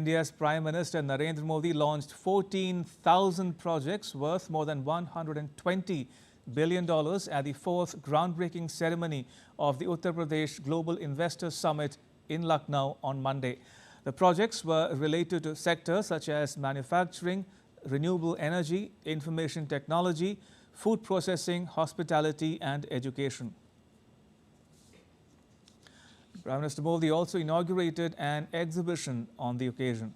India's Prime Minister Narendramodi launched 14,000 projects worth more than $120 billion at the fourth groundbreaking ceremony of the Uttar Pradesh Global Investors Summit in Lucknow on Monday. The projects were related to sectors such as manufacturing, renewable energy, information technology, food processing, hospitality and education. Prime Minister Modi also inaugurated an exhibition on the occasion.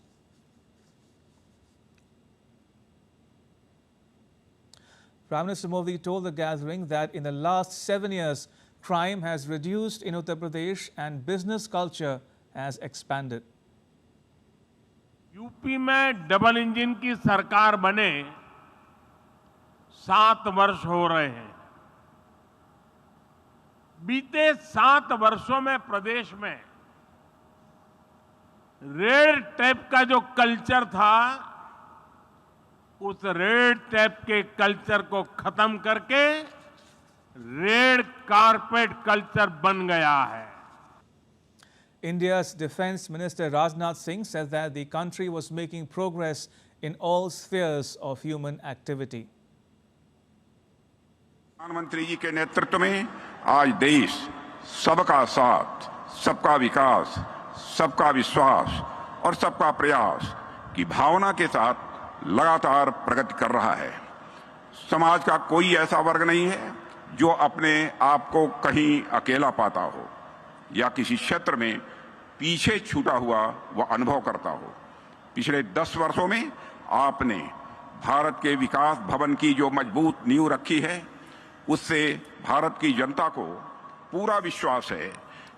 Prime Minister Modi told the gathering that in the last 7 years, crime has reduced in Uttar Pradesh and business culture has expanded. UP में double engine की सरकार बने 7 वर्ष हो रहे हैं। बीते 7 वर्षों में प्रदेश में रेड टेप का जो कल्चर था, उस रेड टेप के कल्चर को खत्म करके रेड कारपेट कल्चर बन गया है। India's Defence Minister Rajnath Singh said that the country was making progress in all spheres of human activity. प्रधानमंत्री जी के नेतृत्व में आज देश सबका साथ, सबका विकास, सबका विश्वास और सबका प्रयास की भावना के साथ लगातार प्रगति कर रहा है। समाज का कोई ऐसा वर्ग नहीं है जो अपने आप को कहीं अकेला पाता हो या किसी क्षेत्र में पीछे छूटा हुआ वह अनुभव करता हो। पिछले 10 वर्षों में आपने भारत के विकास भवन की जो मजबूत नींव रखी है, उससे भारत की जनता को पूरा विश्वास है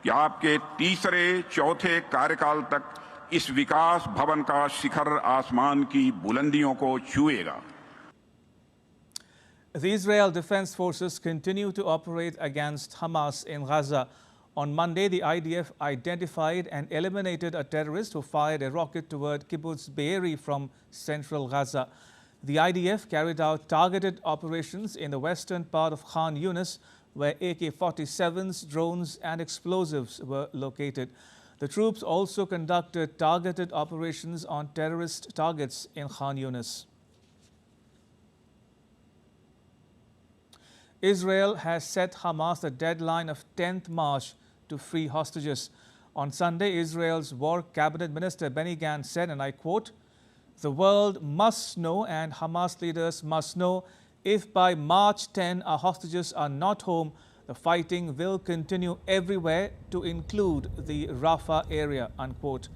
कि आपके तीसरे चौथे कार्यकाल तक इस विकास भवन का शिखर आसमान की बुलंदियों को छुएगा। The Israel Defense Forces continue to operate against Hamas in Gaza. On Monday, the IDF identified and eliminated a terrorist who fired a rocket toward Kibbutz Be'eri from central Gaza. The IDF carried out targeted operations in the western part of Khan Yunis, where AK-47s, drones and explosives were located. The troops also conducted targeted operations on terrorist targets in Khan Yunis. Israel has set Hamas a deadline of 10th March to free hostages. On Sunday, Israel's War Cabinet Minister Benny Gantz said, and I quote, "The world must know and Hamas leaders must know if by March 10 our hostages are not home, the fighting will continue everywhere to include the Rafah area," unquote.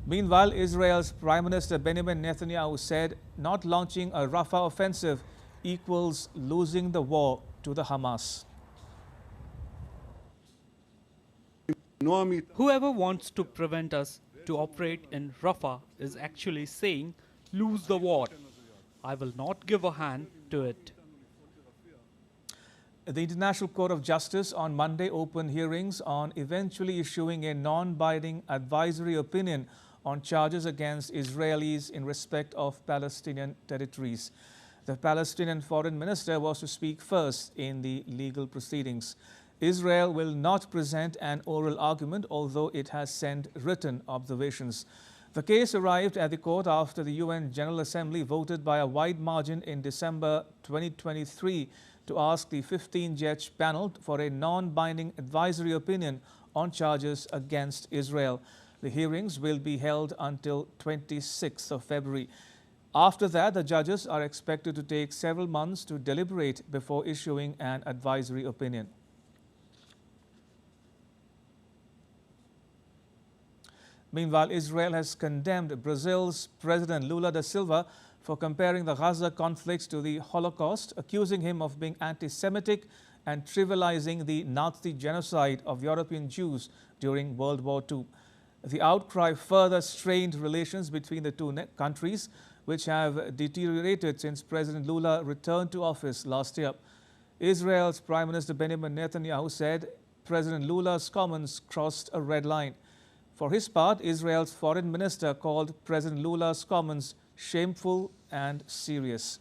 Meanwhile, Israel's Prime Minister Benjamin Netanyahu said not launching a Rafah offensive equals losing the war to the Hamas. Whoever wants to prevent us to operate in Rafah is actually saying, lose the war. I will not give a hand to it. The International Court of Justice on Monday opened hearings on eventually issuing a non-binding advisory opinion on charges against Israelis in respect of Palestinian territories. The Palestinian foreign minister was to speak first in the legal proceedings. Israel will not present an oral argument, although it has sent written observations. The case arrived at the court after the UN General Assembly voted by a wide margin in December 2023 to ask the 15-judge panel for a non-binding advisory opinion on charges against Israel. The hearings will be held until 26th of February. After that, the judges are expected to take several months to deliberate before issuing an advisory opinion. Meanwhile, Israel has condemned Brazil's President Lula da Silva for comparing the Gaza conflicts to the Holocaust, accusing him of being anti-Semitic and trivializing the Nazi genocide of European Jews during World War II. The outcry further strained relations between the two countries, which have deteriorated since President Lula returned to office last year. Israel's Prime Minister Benjamin Netanyahu said President Lula's comments crossed a red line. For his part, Israel's foreign minister called President Lula's comments shameful and serious.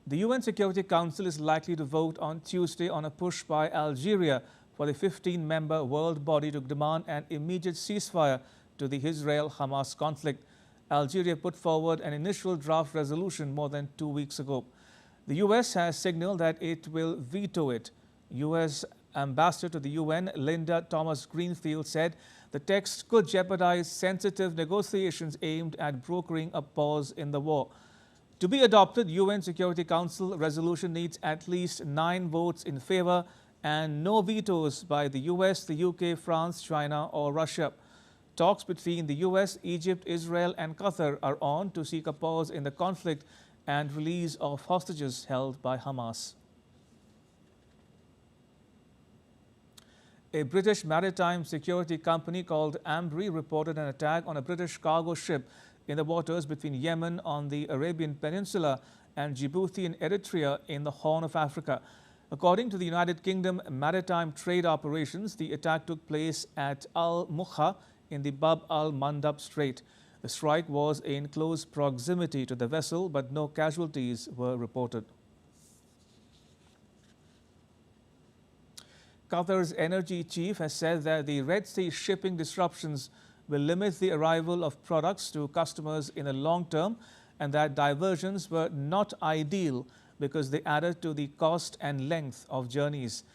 The UN Security Council is likely to vote on Tuesday on a push by Algeria for the 15-member world body to demand an immediate ceasefire to the Israel-Hamas conflict. Algeria put forward an initial draft resolution more than 2 weeks ago. The U.S. has signaled that it will veto it. U.S. Ambassador to the UN, Linda Thomas-Greenfield, said the text could jeopardize sensitive negotiations aimed at brokering a pause in the war. To be adopted, UN Security Council resolution needs at least 9 votes in favor and no vetoes by the US, the UK, France, China or Russia. Talks between the US, Egypt, Israel and Qatar are on to seek a pause in the conflict and release of hostages held by Hamas. A British maritime security company called Ambri reported an attack on a British cargo ship in the waters between Yemen on the Arabian Peninsula and Djibouti in Eritrea in the Horn of Africa. According to the United Kingdom Maritime Trade Operations, the attack took place at al-Mukha in the Bab al-Mandab Strait. The strike was in close proximity to the vessel, but no casualties were reported. Qatar's energy chief has said that the Red Sea shipping disruptions will limit the arrival of products to customers in the long term and that diversions were not ideal because they added to the cost and length of journeys.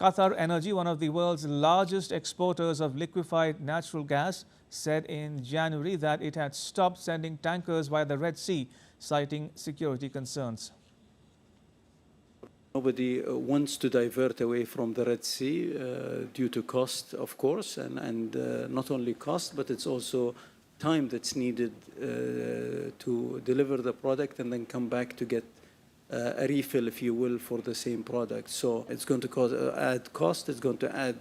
Qatar Energy, one of the world's largest exporters of liquefied natural gas, said in January that it had stopped sending tankers via the Red Sea, citing security concerns. Nobody wants to divert away from the Red Sea due to cost, of course, and not only cost, but it's also time that's needed to deliver the product and then come back to get a refill, if you will, for the same product. So it's going to add cost, it's going to add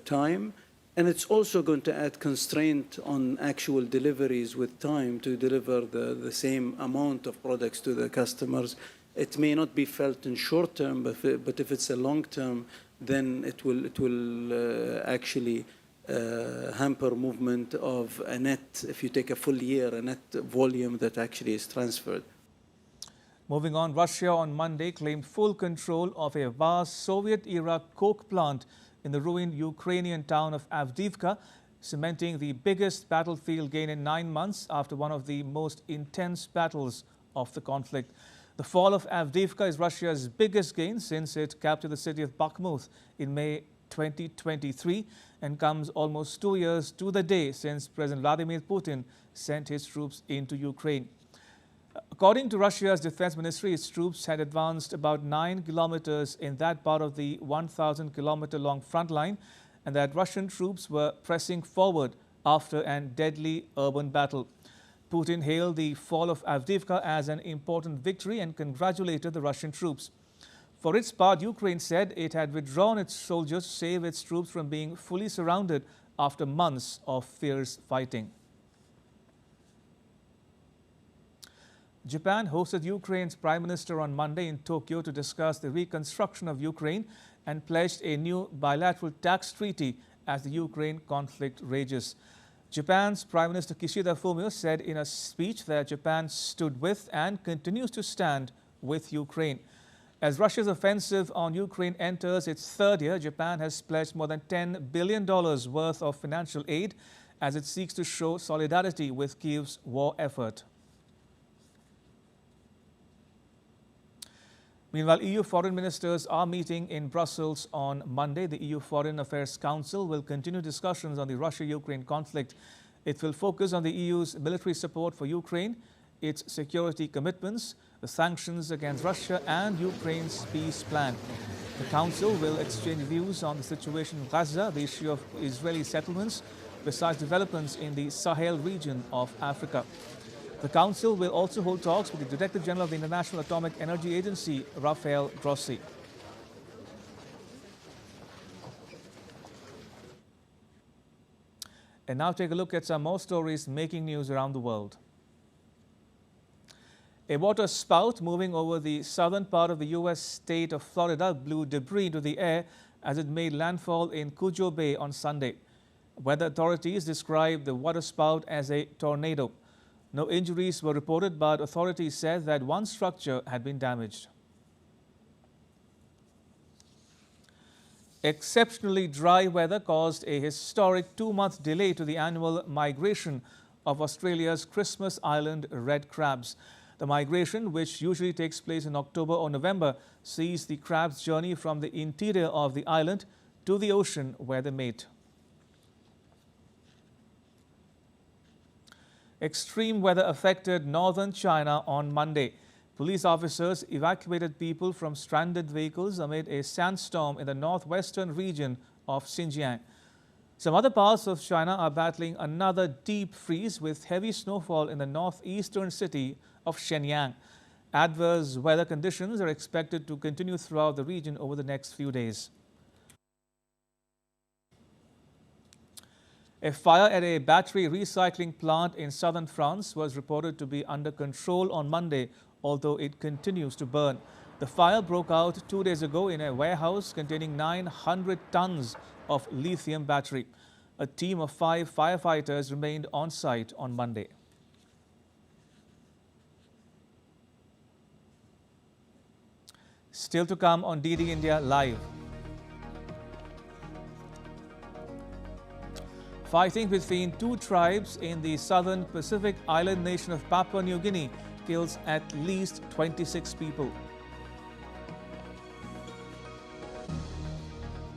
time, and it's also going to add constraint on actual deliveries with time to deliver the same amount of products to the customers. It may not be felt in short term, but if it's a long term, then it will actually hamper movement of a net, if you take a full year, a net volume that actually is transferred. Moving on, Russia on Monday claimed full control of a vast Soviet-era coke plant in the ruined Ukrainian town of Avdiivka, cementing the biggest battlefield gain in 9 months after one of the most intense battles of the conflict. The fall of Avdiivka is Russia's biggest gain since it captured the city of Bakhmut in May 2023 and comes almost 2 years to the day since President Vladimir Putin sent his troops into Ukraine. According to Russia's defense ministry, its troops had advanced about 9 kilometers in that part of the 1,000-kilometer-long front line and that Russian troops were pressing forward after a deadly urban battle. Putin hailed the fall of Avdiivka as an important victory and congratulated the Russian troops. For its part, Ukraine said it had withdrawn its soldiers to save its troops from being fully surrounded after months of fierce fighting. Japan hosted Ukraine's Prime Minister on Monday in Tokyo to discuss the reconstruction of Ukraine and pledged a new bilateral tax treaty as the Ukraine conflict rages. Japan's Prime Minister Kishida Fumio said in a speech that Japan stood with and continues to stand with Ukraine. As Russia's offensive on Ukraine enters its 3rd year, Japan has pledged more than $10 billion worth of financial aid as it seeks to show solidarity with Kyiv's war effort. Meanwhile, EU foreign ministers are meeting in Brussels on Monday. The EU Foreign Affairs Council will continue discussions on the Russia-Ukraine conflict. It will focus on the EU's military support for Ukraine, its security commitments, the sanctions against Russia and Ukraine's peace plan. The Council will exchange views on the situation in Gaza, the issue of Israeli settlements, besides developments in the Sahel region of Africa. The Council will also hold talks with the Director General of the International Atomic Energy Agency, Rafael Grossi. And now take a look at some more stories making news around the world. A water spout moving over the southern part of the U.S. state of Florida blew debris into the air as it made landfall in Cujo Bay on Sunday. Weather authorities described the water spout as a tornado. No injuries were reported, but authorities said that one structure had been damaged. Exceptionally dry weather caused a historic 2-month delay to the annual migration of Australia's Christmas Island red crabs. The migration, which usually takes place in October or November, sees the crabs journey from the interior of the island to the ocean where they mate. Extreme weather affected northern China on Monday. Police officers evacuated people from stranded vehicles amid a sandstorm in the northwestern region of Xinjiang. Some other parts of China are battling another deep freeze with heavy snowfall in the northeastern city of Shenyang. Adverse weather conditions are expected to continue throughout the region over the next few days. A fire at a battery recycling plant in southern France was reported to be under control on Monday, although it continues to burn. The fire broke out 2 days ago in a warehouse containing 900 tons of lithium battery. A team of 5 firefighters remained on site on Monday. Still to come on DD India Live. Fighting between 2 tribes in the southern Pacific island nation of Papua New Guinea kills at least 26 people.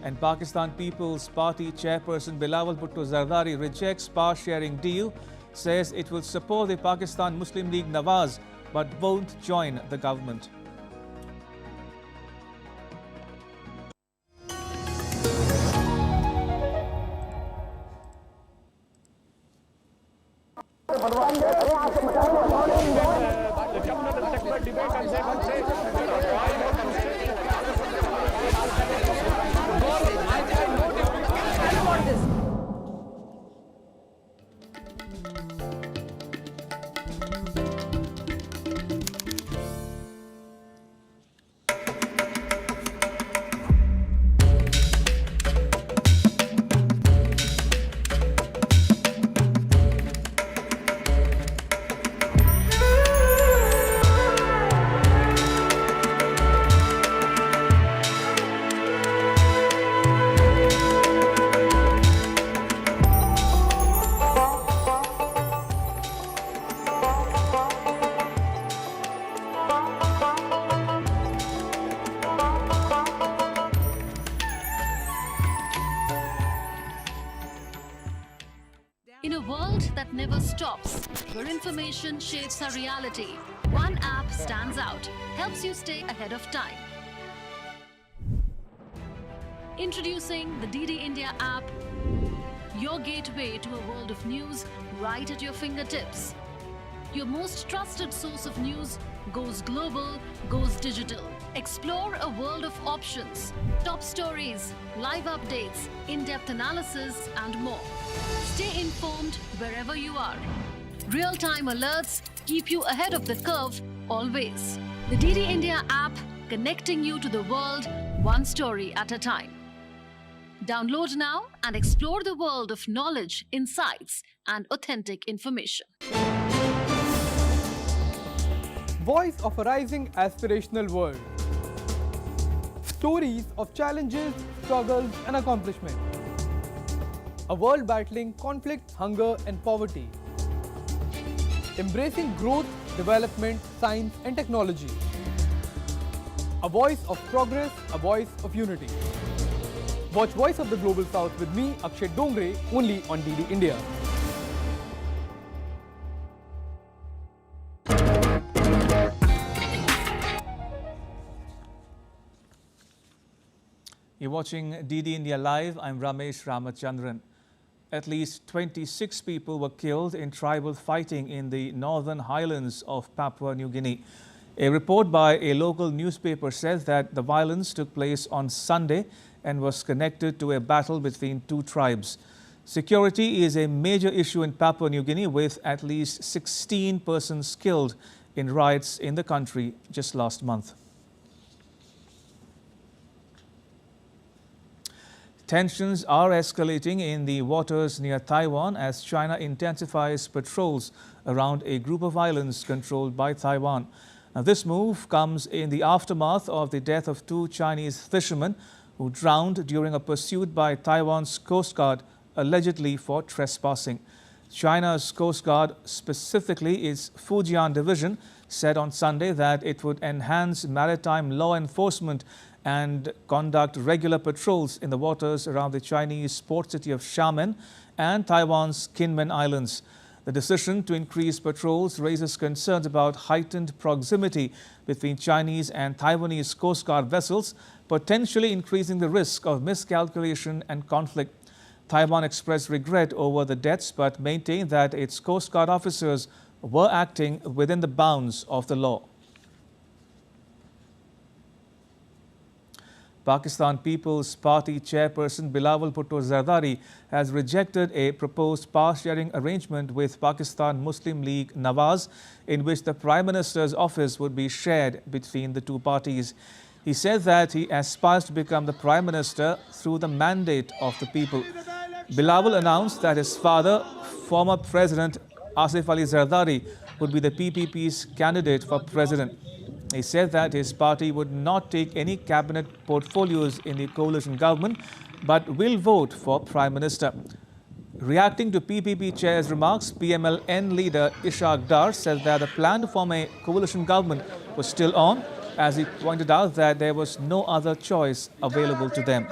And Pakistan People's Party chairperson Bilawal Bhutto Zardari rejects power sharing deal, says it will support the Pakistan Muslim League Nawaz but won't join the government. In a world that never stops, where information shapes our reality, one app stands out, helps you stay ahead of time. Introducing the DD India app, your gateway to a world of news right at your fingertips. Your most trusted source of news goes global, goes digital. Explore a world of options, top stories, live updates, in-depth analysis, and more. Stay informed wherever you are. Real-time alerts keep you ahead of the curve always. The DD India app, connecting you to the world one story at a time. Download now and explore the world of knowledge, insights, and authentic information. Voice of a rising aspirational world. Stories of challenges, struggles, and accomplishment. A world battling conflict, hunger, and poverty. Embracing growth, development, science, and technology. A voice of progress, a voice of unity. Watch Voice of the Global South with me, Akshay Dongre, only on DD India. You're watching DD India Live. I'm Ramesh Ramachandran. At least 26 people were killed in tribal fighting in the northern highlands of Papua New Guinea. A report by a local newspaper says that the violence took place on Sunday and was connected to a battle between 2 tribes. Security is a major issue in Papua New Guinea, with at least 16 persons killed in riots in the country just last month. Tensions are escalating in the waters near Taiwan as China intensifies patrols around a group of islands controlled by Taiwan. Now, this move comes in the aftermath of the death of 2 Chinese fishermen who drowned during a pursuit by Taiwan's Coast Guard, allegedly for trespassing. China's Coast Guard, specifically its Fujian Division, said on Sunday that it would enhance maritime law enforcement and conduct regular patrols in the waters around the Chinese port city of Xiamen and Taiwan's Kinmen Islands. The decision to increase patrols raises concerns about heightened proximity between Chinese and Taiwanese Coast Guard vessels, potentially increasing the risk of miscalculation and conflict. Taiwan expressed regret over the deaths but maintained that its Coast Guard officers were acting within the bounds of the law. Pakistan People's Party chairperson Bilawal Bhutto Zardari has rejected a proposed power-sharing arrangement with Pakistan Muslim League Nawaz, in which the Prime Minister's office would be shared between the two parties. He said that he aspires to become the Prime Minister through the mandate of the people. Bilawal announced that his father, former President Asif Ali Zardari, would be the PPP's candidate for president. He said that his party would not take any cabinet portfolios in the coalition government, but will vote for Prime Minister. Reacting to PPP chair's remarks, PMLN leader Ishaq Dar said that the plan to form a coalition government was still on, as he pointed out that there was no other choice available to them.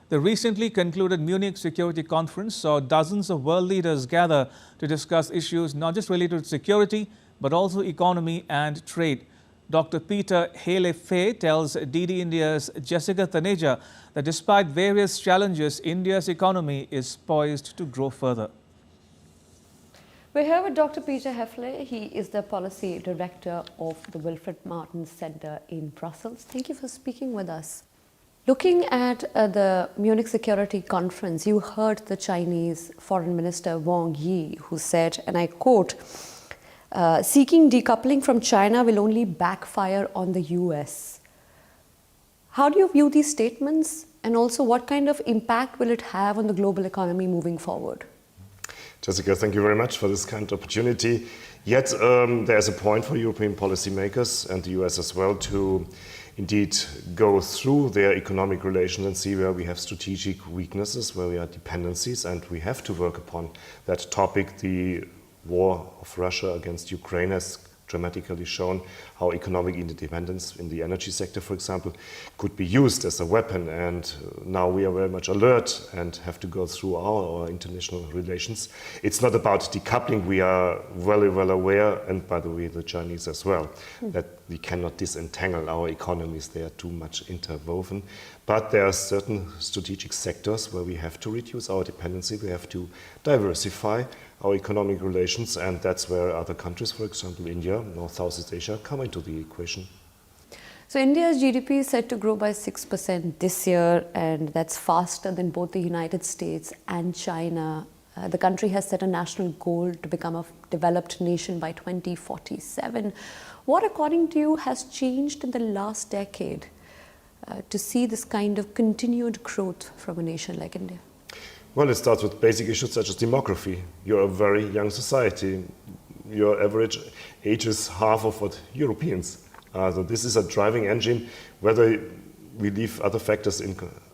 The recently concluded Munich Security Conference saw dozens of world leaders gather to discuss issues not just related to security, but also economy and trade. Dr. Peter Hele-Fay tells DD India's Jessica Taneja that despite various challenges, India's economy is poised to grow further. We're here with Dr. Peter Hele. He is the Policy Director of the Wilfred Martin Center in Brussels. Thank you for speaking with us. Looking at the Munich Security Conference, you heard the Chinese Foreign Minister Wang Yi, who said, and I quote, seeking decoupling from China will only backfire on the US. How do you view these statements, and also what kind of impact will it have on the global economy moving forward? Jessica, thank you very much for this kind of opportunity. Yet there's a point for European policymakers and the US as well to indeed go through their economic relations and see where we have strategic weaknesses, where we have dependencies, and we have to work upon that topic. The war of Russia against Ukraine has dramatically shown how economic independence in the energy sector, for example, could be used as a weapon. And now we are very much alert and have to go through our international relations. It's not about decoupling. We are very well aware, and by the way, the Chinese as well, that we cannot disentangle our economies. They are too much interwoven. But there are certain strategic sectors where we have to reduce our dependency. We have to diversify our economic relations, and that's where other countries, for example India, North Southeast Asia, come into the equation. So India's GDP is set to grow by 6% this year, and that's faster than both the United States and China. The country has set a national goal to become a developed nation by 2047. What, according to you, has changed in the last decade to see this kind of continued growth from a nation like India? Well, it starts with basic issues such as demography. You're a very young society. Your average age is half of what Europeans are. So this is a driving engine, whether we leave other factors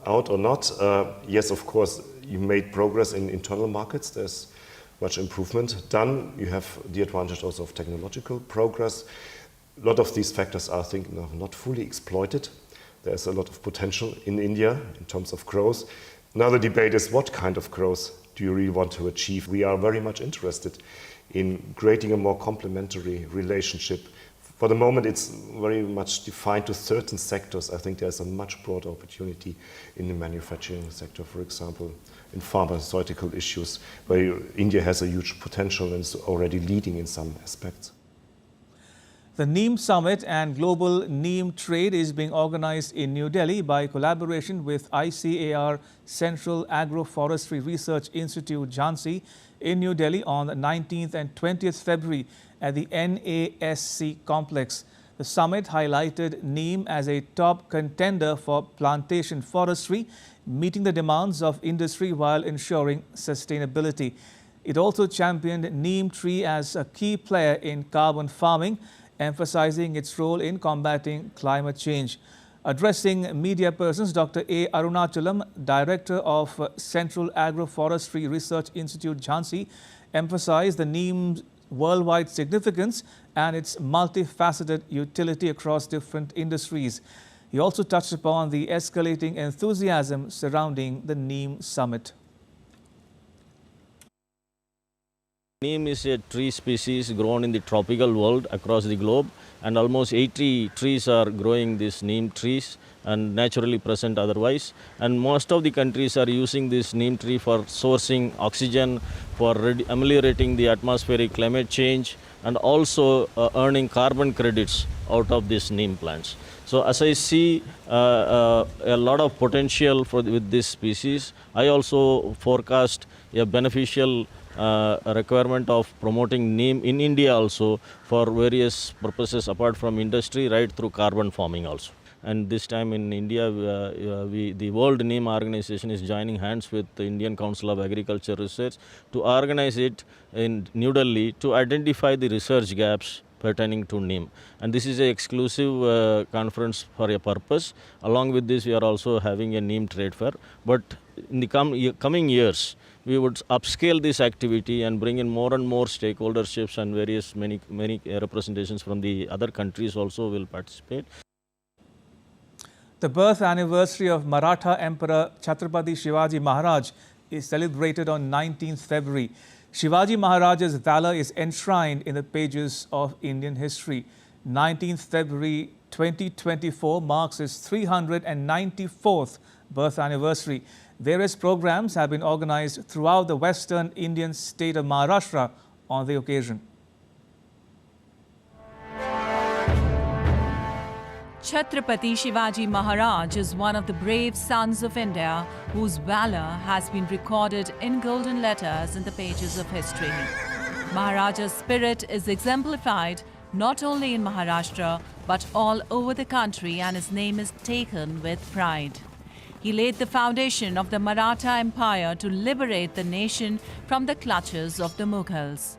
out or not. Yes, of course, you made progress in internal markets. There's much improvement done. You have the advantage also of technological progress. A lot of these factors are, I think, not fully exploited. There's a lot of potential in India in terms of growth. Now the debate is, what kind of growth do you really want to achieve? We are very much interested in creating a more complementary relationship. For the moment, it's very much defined to certain sectors. I think there's a much broader opportunity in the manufacturing sector, for example, in pharmaceutical issues, where India has a huge potential and is already leading in some aspects. The Neem Summit and Global Neem Trade is being organized in New Delhi by collaboration with ICAR Central Agroforestry Research Institute, Jhansi, in New Delhi on the 19th and 20th February at the NASC complex. The summit highlighted Neem as a top contender for plantation forestry, meeting the demands of industry while ensuring sustainability. It also championed Neem tree as a key player in carbon farming, emphasizing its role in combating climate change. Addressing media persons, Dr. A. Arunachalam, Director of Central Agroforestry Research Institute, Jhansi, emphasized the Neem's worldwide significance and its multifaceted utility across different industries. He also touched upon the escalating enthusiasm surrounding the Neem summit. Neem is a tree species grown in the tropical world across the globe, and almost 80 trees are growing these neem trees and naturally present otherwise. And most of the countries are using this neem tree for sourcing oxygen, for ameliorating the atmospheric climate change, and also earning carbon credits out of these neem plants. So as I see a lot of potential with this species, I also forecast a beneficial requirement of promoting neem in India also for various purposes apart from industry, right through carbon farming also. And this time in India, the World Neem Organization is joining hands with the Indian Council of Agriculture Research to organize it in New Delhi to identify the research gaps pertaining to Neem. And this is an exclusive conference for a purpose. Along with this, we are also having a Neem trade fair. But in the coming years, we would upscale this activity and bring in more and more stakeholderships, and many representations from the other countries also will participate. The birth anniversary of Maratha Emperor Chhatrapati Shivaji Maharaj is celebrated on 19th February. Shivaji Maharaj's valor is enshrined in the pages of Indian history. 19th February 2024 marks his 394th birth anniversary. Various programs have been organized throughout the western Indian state of Maharashtra on the occasion. Chhatrapati Shivaji Maharaj is one of the brave sons of India whose valor has been recorded in golden letters in the pages of history. Maharaja's spirit is exemplified not only in Maharashtra but all over the country, and his name is taken with pride. He laid the foundation of the Maratha Empire to liberate the nation from the clutches of the Mughals.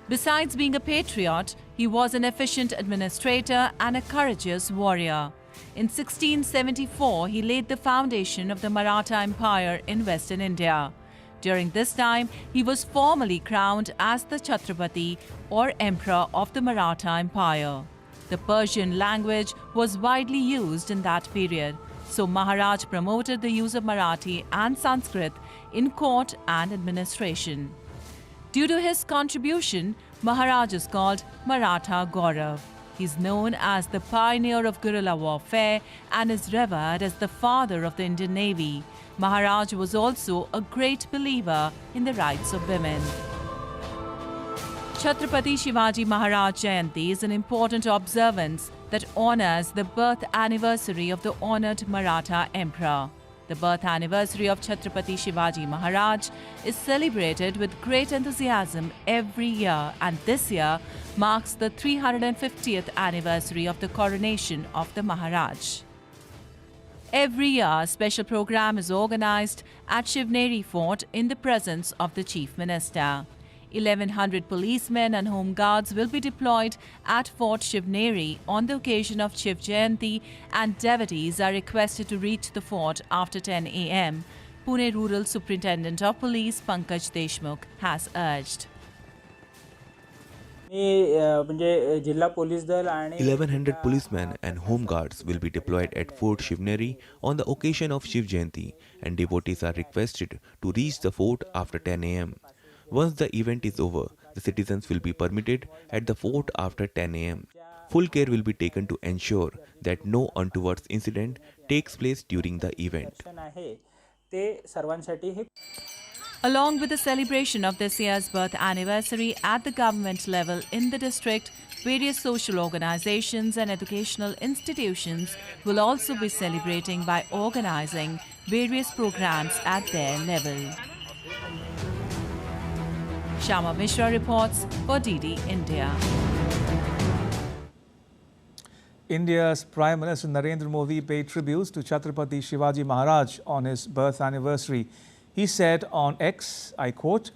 Besides being a patriot, he was an efficient administrator and a courageous warrior. In 1674, he laid the foundation of the Maratha Empire in Western India. During this time, he was formally crowned as the Chhatrapati or Emperor of the Maratha Empire. The Persian language was widely used in that period, so Maharaj promoted the use of Marathi and Sanskrit in court and administration. Due to his contribution, Maharaj is called Maratha Gaurav. He is known as the pioneer of guerrilla warfare and is revered as the father of the Indian Navy. Maharaj was also a great believer in the rights of women. Chhatrapati Shivaji Maharaj Jayanti is an important observance that honors the birth anniversary of the honored Maratha Emperor. The birth anniversary of Chhatrapati Shivaji Maharaj is celebrated with great enthusiasm every year, and this year marks the 350th anniversary of the coronation of the Maharaj. Every year, a special program is organized at Shivneri Fort in the presence of the Chief Minister. 1,100 policemen and home guards will be deployed at Fort Shivneri on the occasion of Shiv Jayanti, and devotees are requested to reach the fort after 10 a.m. Pune Rural Superintendent of Police Pankaj Deshmukh has urged. 1,100 policemen and home guards will be deployed at Fort Shivneri on the occasion of Shiv Jayanti, and devotees are requested to reach the fort after 10 a.m. Once the event is over, the citizens will be permitted at the fort after 10 a.m. Full care will be taken to ensure that no untoward incident takes place during the event. Along with the celebration of this year's birth anniversary at the government level in the district, various social organizations and educational institutions will also be celebrating by organizing various programs at their level. Shama Mishra reports for DD India. India's Prime Minister Narendramodi paid tributes to Chhatrapati Shivaji Maharaj on his birth anniversary. He said on X, I quote,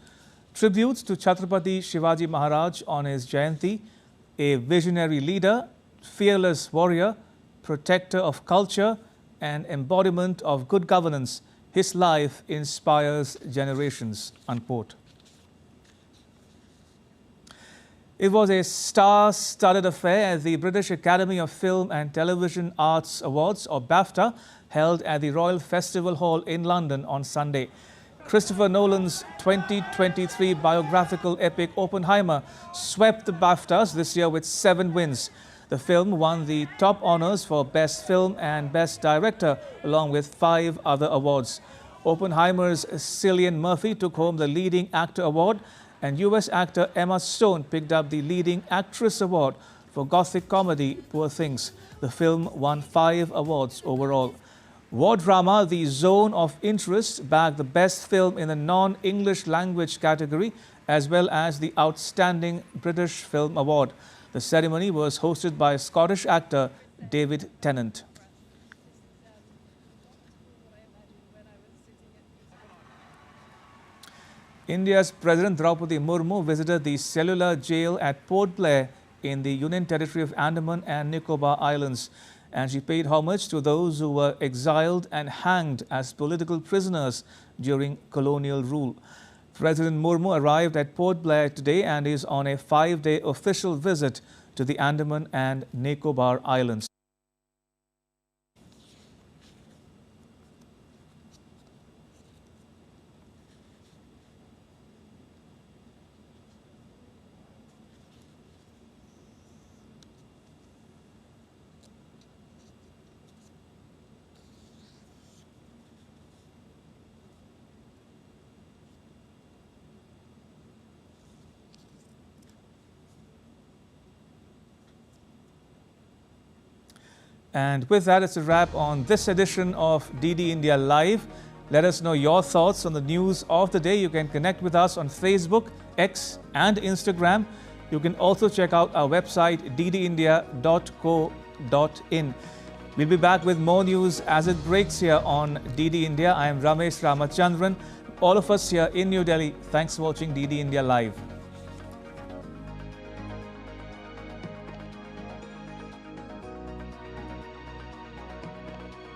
Tributes to Chhatrapati Shivaji Maharaj on his Jayanti, a visionary leader, fearless warrior, protector of culture and embodiment of good governance. His life inspires generations, unquote. It was a star-studded affair at the British Academy of Film and Television Arts Awards, or BAFTA, held at the Royal Festival Hall in London on Sunday. Christopher Nolan's 2023 biographical epic Oppenheimer swept the BAFTAs this year with 7 wins. The film won the top honors for Best Film and Best Director, along with 5 other awards. Oppenheimer's Cillian Murphy took home the Leading Actor Award, and US actor Emma Stone picked up the Leading Actress Award for Gothic comedy Poor Things. The film won 5 awards overall. War drama The Zone of Interest bagged the Best Film in the non-English language category, as well as the Outstanding British Film Award. The ceremony was hosted by Scottish actor David Tennant. India's President Draupadi Murmu visited the cellular jail at Port Blair in the Union Territory of Andaman and Nicobar Islands, and she paid homage to those who were exiled and hanged as political prisoners during colonial rule. President Murmu arrived at Port Blair today and is on a 5-day official visit to the Andaman and Nicobar Islands. And with that, it's a wrap on this edition of DD India Live. Let us know your thoughts on the news of the day. You can connect with us on Facebook, X and Instagram. You can also check out our website ddindia.co.in. We'll be back with more news as it breaks here on DD India. I am Ramesh Ramachandran. All of us here in New Delhi, thanks for watching DD India Live.